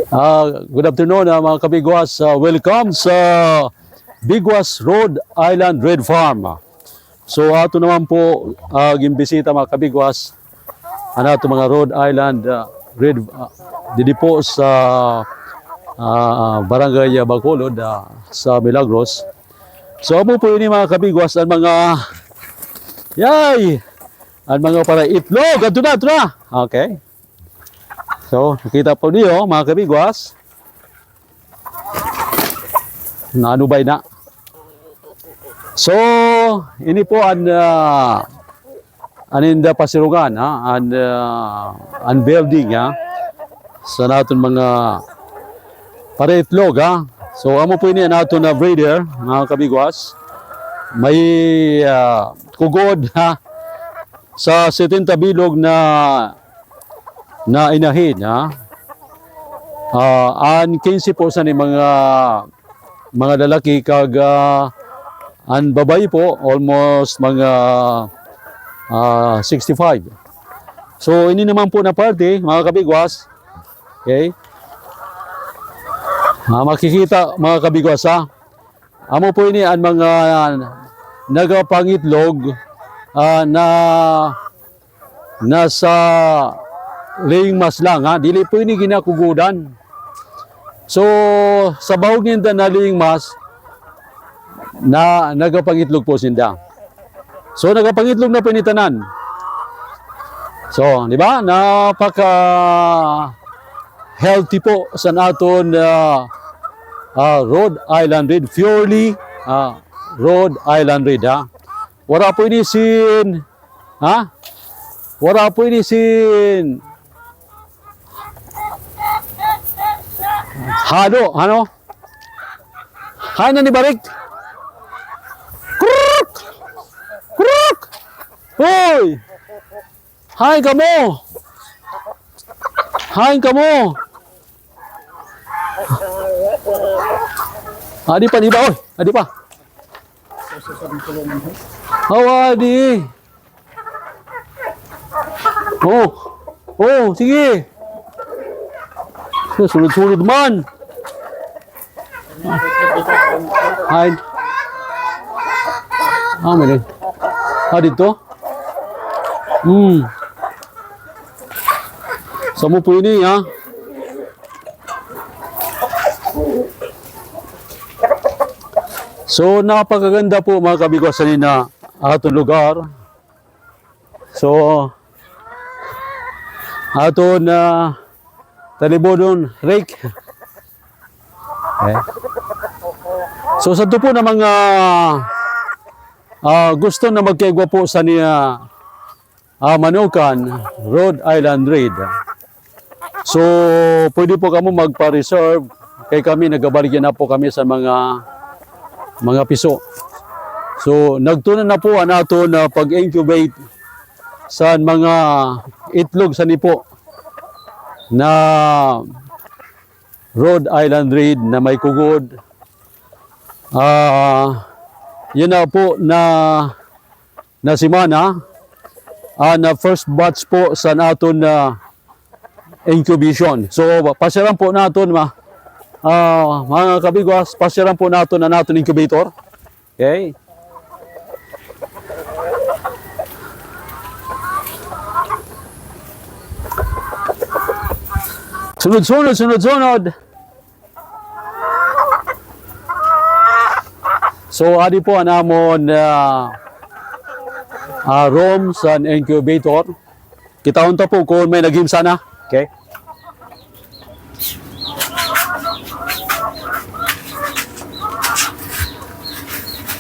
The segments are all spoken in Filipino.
Good afternoon mga kabigwas. Welcome sa Bigwas Rhode Island Red Farm. So ato naman po gimbisita mga kabigwas ato mga Rhode Island Red didi po sa Barangay Bacolod sa Milagros. So amo po ini mga kabigwas ang mga para itlog. Ato na. Okay. So, nakita po niyo mga kabigwas. Naanubay na. So, ini po ang aninda pasirugan, ang building sa naton mga pare-itlog. So, amo po ini naton na breeder, mga kabigwas. May kugod sa 70 bilog na inahin, an 15 po sa ni mga lalaki kag an babae po almost mga 65. So ini naman po na parte mga kabigwas. Okay? Makikita mga kabigwas amo po ini ang mga nagapangitlog na nasa laying mas lang dili po ini ginakugudan. So sa bahog ninda na laying mas na nagapangitlog po sinda. So nagapangitlog na pinitanan. So di ba napaka healthy po sa naton Rhode Island Red, purely Rhode Island Red Wala po ini sin wala po ini sin halo, Hay na ni Barik. Kruk! Kruk! Hoy! Hay kamo! Hay kamo! Adi pa, di ba? Oy, adi pa. Adi. Oh, sige. Sulod-sulod man. Hay. Meron. Dito? Samo po ini, So, napakaganda po mga kabigwasan na atong lugar. So, aton talibodon rake. Okay. So sa po na mga gusto na magkaigwa po sa niya Manukan Rhode Island Red. So pwede po kamo magpa-reserve kay kami nagabaligyan na po kami sa mga piso. So nagtunan na po nato na pag-incubate sa mga itlog sa nipo na Rhode Island Red na may kugod. Yun na po na simana na first batch po sa naton incubation. So pasyaran po naton mga kabigwas, pasyaran po naton na naton incubator. Okay? Sunod. So adi po anamon room sa incubator. Kitaon ta po kung may naghimsa na. Okay?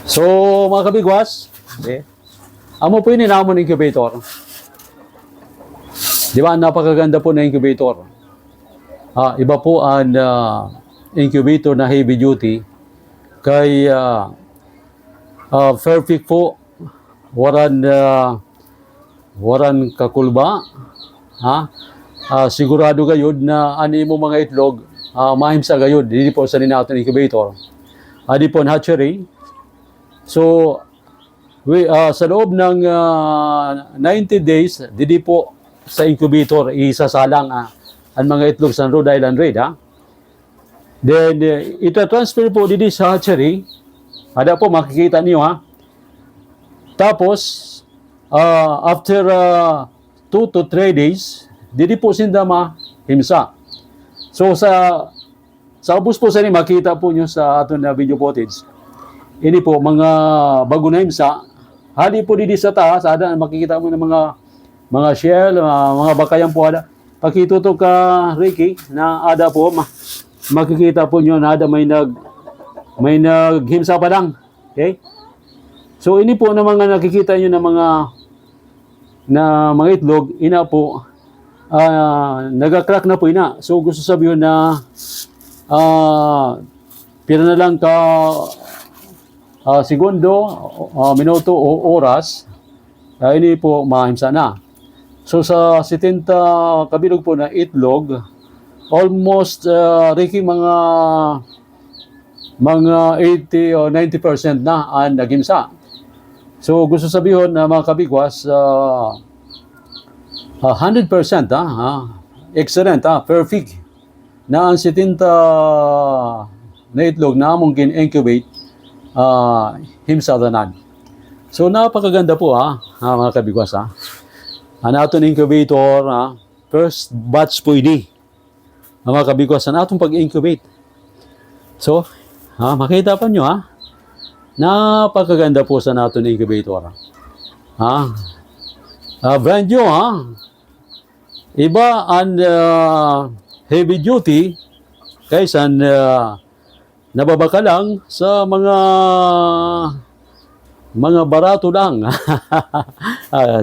So mga kabigwas, okay. Amo po ini namon incubator. Di ba napakaganda po na incubator. Iba po ang incubator na heavy duty kay perfect po waran kakulba sigurado gayud na ani mo mga itlog mahimsa gayud dili po sa ninaton incubator adi po hatchery. So sa loob ng 90 days didi po sa incubator isasalang ang mga itlog sa Rhode Island Red Then, ita-transfer po dito sa hatchery. Ada po, makikita niyo ha. Tapos, after 2 to 3 days, dito po sinda mahimsa. So, sa ubos po sa ini, makita po nyo sa aton na video footage. Ini po, mga bago na himsa. Hali po dito sa taas, ada, makikita mo ng mga shell, mga bakayan po ada. Pakituto ka, Ricky, na ada po, makikita po nyo na ada may naghimsa pa lang. Okay? So, ini po na mga nakikita nyo na mga itlog, ina po, nagka-crack na po ina. So, gusto sabihin na pira na lang ka segundo, minuto o oras, ini po mahimsa na. So sa 70 kabilog po na itlog, almost Ricky, mga 80 o 90% na ang naghimsa. So gusto sabihin na mga kabigwas, 100% excellent, perfect na ang 70 na itlog na mungkin incubate himsa tanan. So napakaganda po mga kabigwas ang aton incubator, first batch po ini mga kabigwas ang atong pag-incubate. So makita pa nyo napakaganda po sa aton incubator. Brand new iba ang heavy duty kaysa nababaka lang sa mga barato lang.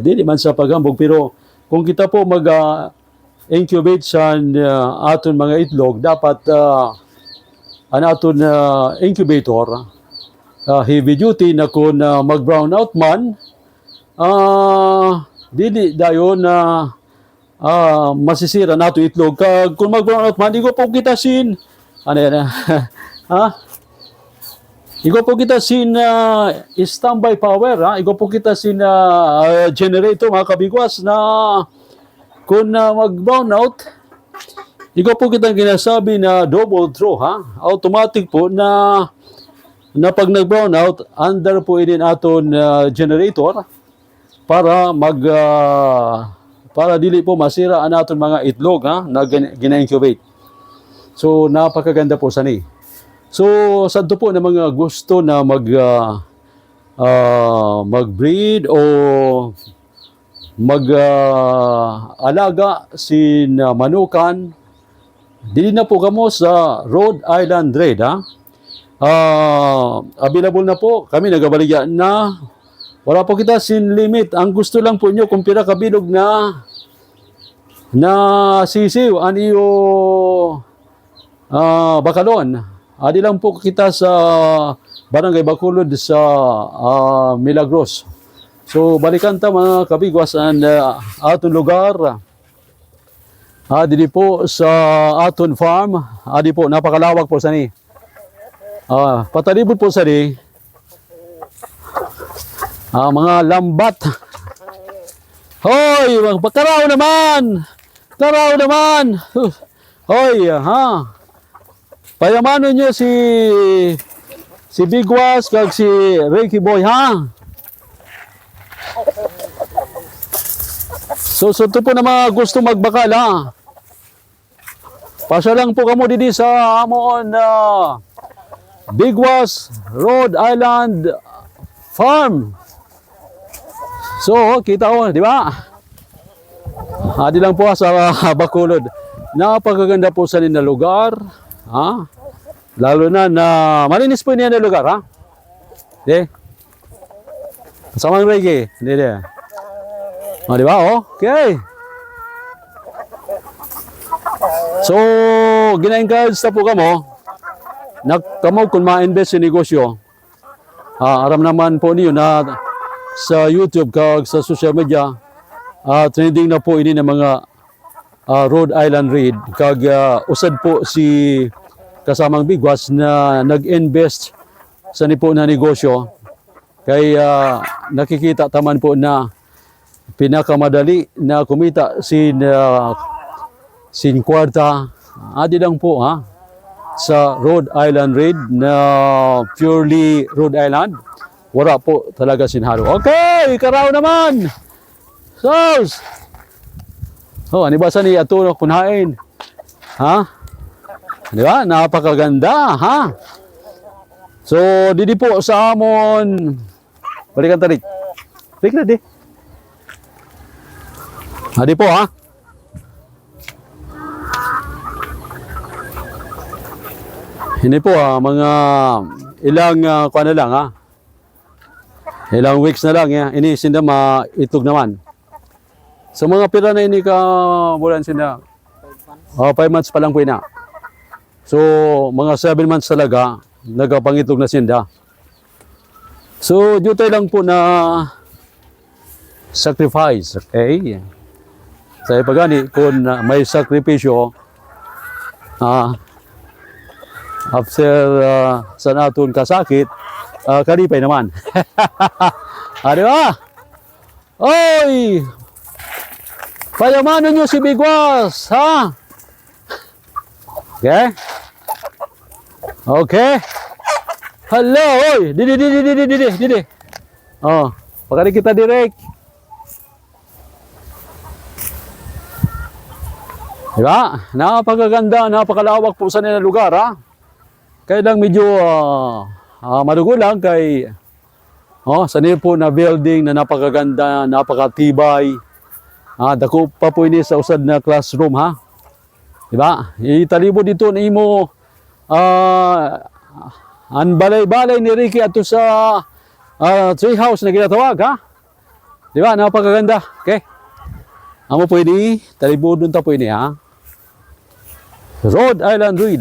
Di man sa paghambog, pero kung kita po mag-incubate sa aton mga itlog, dapat ang aton incubator heavy duty na kung mag-brown out man, dili dayon na masisira nato itlog. Kung mag-brown out man, di ko po kita sin ano yan Igo po kita sin standby power, Igo po kita sin generator mga kabigwas na kung mag-brown out, igo po kita ginasabi na double throw automatic po na pag nag-brown out, under po din aton generator para para dili po masira ang aton mga itlog na gina-incubate. So napakaganda po sa ni. So, santo po na mga gusto na mag-breed o mag-alaga sin manukan, dili na po kamo sa Rhode Island Red. Available na po, kami nagabaligyan na. Wala po kita sin limit. Ang gusto lang po nyo, kung pira kabilog na sisiw, aniyo bakalon. Adi lang po kita sa Barangay Bacolod sa Milagros. So balikan ta mga kabigwas ang aton lugar. Adi po sa aton farm. Adi po napakalawak po sa ni. Patalibod po sa ni. Mga lambat. Hoy, karaw naman. Karaw naman. Hoy, payamanon nyo si Bigwas kag si Ricky Boy, So ito po na mga gusto magbakal, Pasya lang po kamo didi sa amon Bigwas Rhode Island Farm. So, kita ko, di ba? Di lang po sa Bacolod. Napakaganda po sa nila lugar. Lalo na malinis po niya na lugar, Di? Kasamang Reggae. Di. Di ba, Okay. So, gina-encourage na po kamo na kamo kung ma-invest sa negosyo. Aram naman po niyo na sa YouTube kag sa social media, trending na po ini ng mga Rhode Island Red. Kag usad po si kasamang Bigwas na nag-invest sa nipo na negosyo. Kay nakikita taman po na pinakamadali na kumita sin kwarta. Adi lang po sa Rhode Island Red na purely Rhode Island. Wala po talaga sinhalo. Okay, ikaraw naman. Sauce. Oh, ano ba sa ni ato kunain? Ha? Di ba? Napakaganda, ha? So, didi po sa amon. Balikan tarik. Tarik na di. Di po, ha? Hindi po, ha? Mga ilang kuha na lang, ha? Ilang weeks na lang, ya. Ini sinda maitog naman. So, mga pira na ini ka bulan sinda. 5 months pa lang po ina. So, mga 7 months talaga, nagapangitog na sinda. So, dito lang po na sacrifice, okay? Sa ipagani, kung may sakripisyo, after sa naton kasakit, kalipay naman. Di ba? Oy! Payamanan nyo si Bigwas, ha? Okay? Okay? Hello, oy! Didi. Oh, pagkali kita direct. Diba? Napakaganda, napakalawak po sa nila lugar, ha? Kaya lang medyo madugo lang kay sa nila po na building na napakaganda, napakatibay. Dako pa po ini sa usad na classroom, ha? Diba? Italibo dito ni mo ang balay-balay ni Ricky ato sa tree house na ginatawag, ha? Diba? Napakaganda. Okay? Amo po ini, talibo doon ta po ini, ha? Rhode Island Red,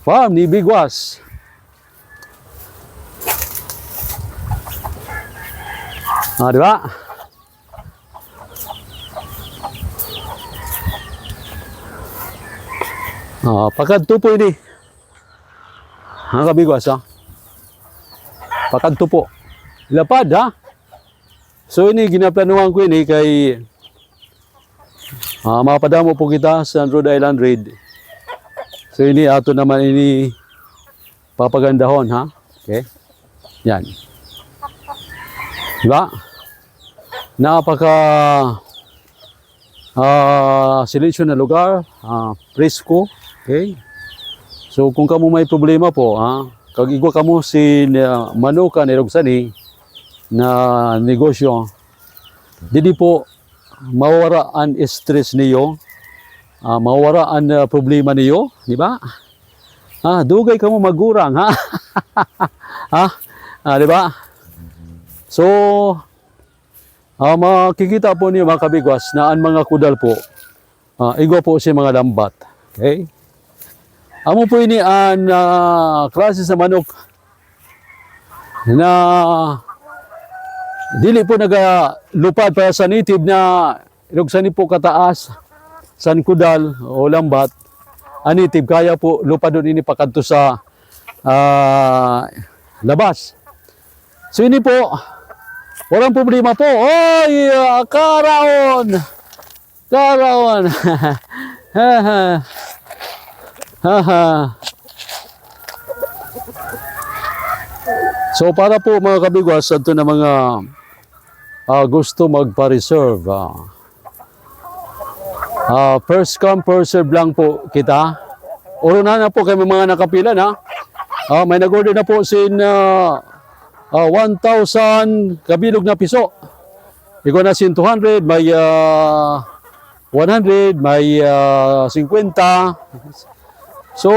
farm ni Bigwas. Diba? Pakadto po ini. Ang Kabigwas, ha? Pakadto po. Lapad, ha? So ini ginaplanuhan ko ini kay mapadamo po kita sa Rhode Island Red. So ini ato naman ini papagandahon, ha? Okay? Yan. Diba? Napaka selection na lugar, presko, okay? So kung kamo may problema po, kag igwa kamo si manuka ni Roxani na negosyo, didi po mawara ang stress niyo, mawara ang problema niyo, di ba? Dugay kamo magurang, ha? Di ba? So, makikita po niyo mga Kabigwas na ang mga kudal po, igwa po si mga lambat. Okay? Amo po ini ang klase sa manok na dili po nagalupad para sa native na ilugsani po kataas san kudal o lambat. Ang native kaya po lupadon ini pakadto sa labas. So ini po, walang problema po. Oy, karaon! Karaon! So para po mga Kabigwas, ito na mga gusto magpa-reserve. First come, first serve lang po kita. Una na po kami mga nakapila na. May nag-order na po sin 1,000 kabilog na piso. Ikaw na sin 200, may 100, may 50. So,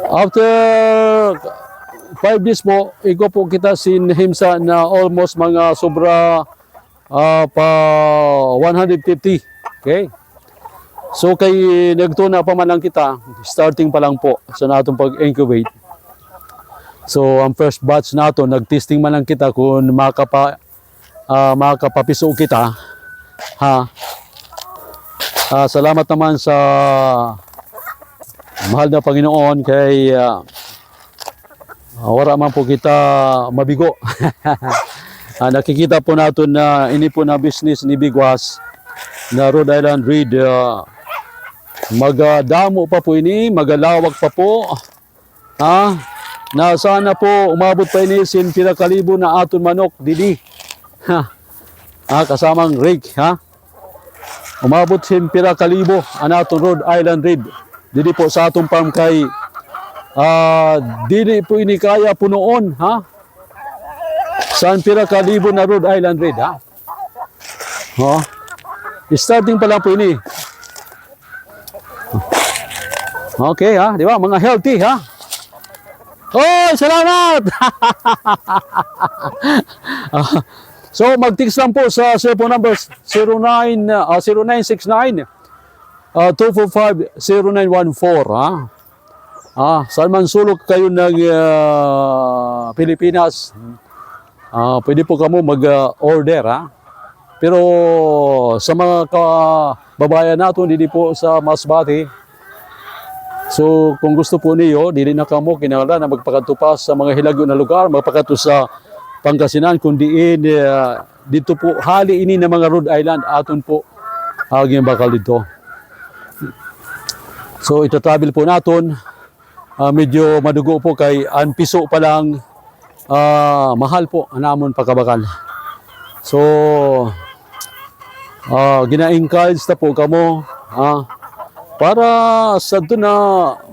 after 5 days po, ikaw po kita sin himsa na almost mga sobra pa 150. Okay? So, kay nagtuna pa man lang kita, starting pa lang po sa natong pag-incubate. So, ang first batch nato, nag-testing man lang kita kung makapapiso kita. Salamat naman sa mahal na Panginoon kay wala man po kita mabigo. Nakikita po natin na ini po na business ni Bigwas na Rhode Island Red magadamo pa po ini, magalawak pa po. Ha? Na sana po umabot pa ini sin pinakalibo na aton manok didi. Ha? Kasamang rake, ha? Umabot sin pinakalibo ang aton Rhode Island Red. Didi po sa atong farm kay dili po ini kaya punuon, ha? Saan pinakalibo na Rhode Island Red, ha? Oh. Starting pa lang po ini. Okay, ha? Di ba? Mga healthy, ha? Oh, salamat! So, mag-text lang po sa cellphone number 0969 245-0914, ha? Saan man sulok kayo ng Pilipinas, pwede po kamo mag-order, ha? Pero sa mga kababayan natin, hindi po sa Masbate, so kung gusto po niyo, dili na kamo kinahanglan na magpakatupa sa mga hilagyo na lugar, magpakato sa Pangasinan, kundi dito po, hali ini ng mga Rhode Island, aton po aging bakal dito. So ito-travel po natin, medyo madugo po kay ang piso pa lang, mahal po namon pagkabakal. So gina-encourage na po kamo, para sa doon na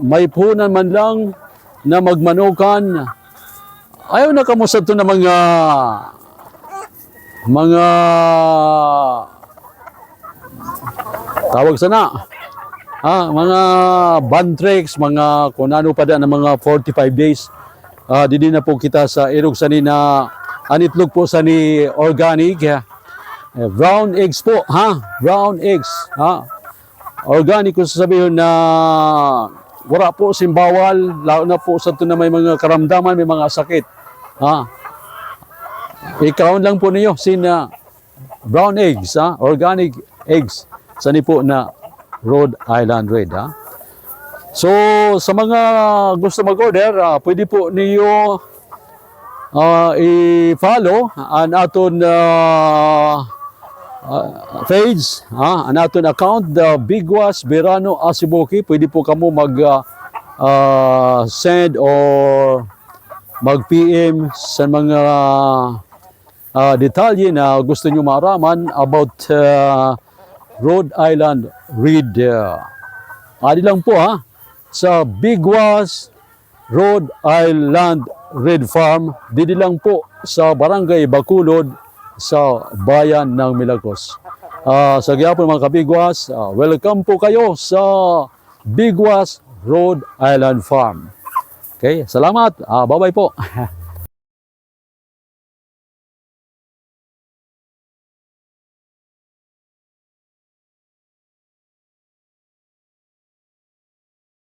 may punan man lang na magmanukan. Ayaw na kamo sa doon na mga tawag sana, mga bantrix, mga kung ano pa na mga 45 days. Didi na po kita sa irog sani na anitlog po sa ni organic, brown eggs po, brown eggs, organic kung sasabihin na wala po simbawal, lalo na po sa ito na may mga karamdaman, may mga sakit, i-count lang po niyo sina brown eggs, organic eggs, sani po na Rhode Island Red, So sa mga gusto mag-order, pwede po niyo i-follow ang aton page, ang aton account, the Bigwas Verano Asiboki. Pwede po kamo send or mag-PM sa mga detalye na gusto nyo maraman about Rhode Island Red. Adi lang po, sa Bigwas Rhode Island Red Farm, didi lang po sa Barangay Bacolod, sa bayan ng Milagros. Sa gyapon mga kabigwas, welcome po kayo sa Bigwas Rhode Island Farm. Okay, salamat. Bye-bye po.